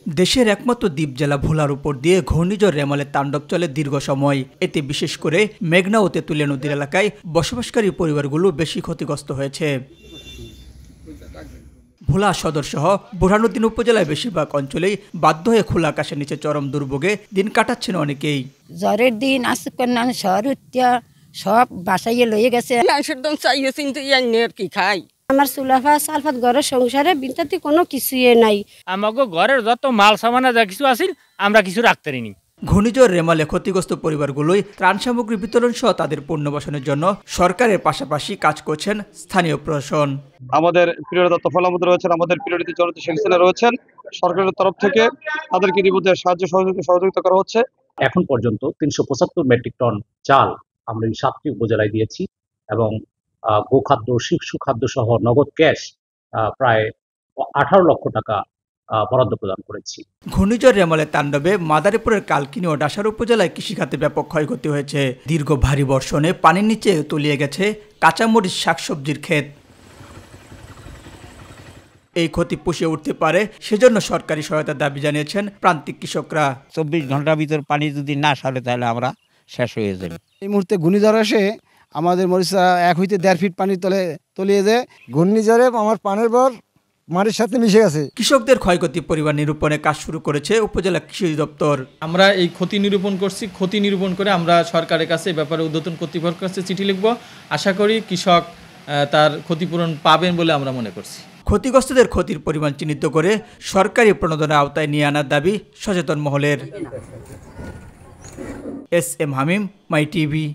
দেশের একমাত্র দ্বীপ জেলা ভোলার উপর দিয়ে ঘূর্ণিঝড় রেমালের তাণ্ডব চলে দীর্ঘ সময়। এতে বিশেষ করে মেঘনা ও তেঁতুলিয়া নদীর এলাকায় বসবাসকারী পরিবারগুলো বেশি ক্ষতিগ্রস্ত হয়েছে। ভোলা সদর সহ বুরহানুদ্দিন উপজেলায় বেশিরভাগ অঞ্চলেই বাধ্য হয়ে খোলা আকাশের নিচে চরম দুর্ভোগে দিন কাটাচ্ছেন অনেকেই। জ্বরের দিন আসে কন্যান শহর হত্যা সব বাসাইয়ে লয়ে গেছে। কি খাই আমার সুলাফা সালফাত ঘরের সংসারে বিনতাতে কোনো কিছুই নাই। আমাকে ঘরের যত মাল সামানা যা কিছু আছিল আমরা কিছু রাখতে পারিনি। ঘূর্ণিঝড় রেমালে ক্ষতিগ্রস্ত পরিবারগুলোই ত্রাণ সামগ্রী বিতরণ সহ তাদের পুনর্বাসনের জন্য সরকারের পাশাপাশি কাজ করছেন স্থানীয় প্রশাসন। আমাদের প্রিয় দত্ত ফলামত রয়েছেন, আমাদের প্রিয়রিটি জনতা শেখ হাসিনা রয়েছেন। সরকারের তরফ থেকে তাদেরকে নিবন্ধে সাহায্য সহযোগিতা করা হচ্ছে। এখন পর্যন্ত ৩৭৫ মেট্রিক টন চাল আমরা এই ৭টি উপজেলায় দিয়েছি এবং গোখাদ্য, শিশু খাদ্য সহ নগদ ক্যাশ প্রায় ১৮ লক্ষ টাকা বরাদ্দ প্রদান করেছি। ঘূর্ণিঝড় রেমালের তাণ্ডবে মাদারীপুরের কালকিনি ও ডাসার উপজেলায় কৃষিখাতে ব্যাপক ক্ষয়ক্ষতি হয়েছে। দীর্ঘ ভারী বর্ষণে পানির নিচে তলিয়ে গেছে কাঁচামরিচ, শাকসবজির ক্ষেত। এই ক্ষতি পুষিয়ে উঠতে পারে সেজন্য সরকারি সহায়তার দাবি জানিয়েছেন প্রান্তিক কৃষকরা। ২৪ ঘন্টার ভিতর পানি যদি না সারে তাহলে আমরা শেষ হয়ে যাবে। এই মুহূর্তে ঘূর্ণিঝড় এসে আমাদের মরিচা ১ হইতে ১.৫ ফিট পানির তলে তলিয়ে যায়। ঘূর্ণিঝড়ে আমার পানের বর মাটির সাথে মিশে গেছে। কৃষকদের ক্ষয়ক্ষতি পরিমাণ নিরূপণে কাজ শুরু করেছে উপজেলা কৃষি দপ্তর। আমরা এই ক্ষতি নিরূপণ করছি। ক্ষতি নিরূপণ করে আমরা সরকারের কাছে ব্যাপারে ঊর্ধ্বতন কর্তৃপক্ষের কাছে চিঠি লিখব। আশা করি কৃষক তার ক্ষতিপূরণ পাবেন বলে আমরা মনে করছি। ক্ষতিগ্রস্তদের ক্ষতির পরিমাণ চিহ্নিত করে সরকারি প্রণোদনার আওতায় নিয়ে আনার দাবি সচেতন মহলের। এস এম হামিম, মাই টিভি।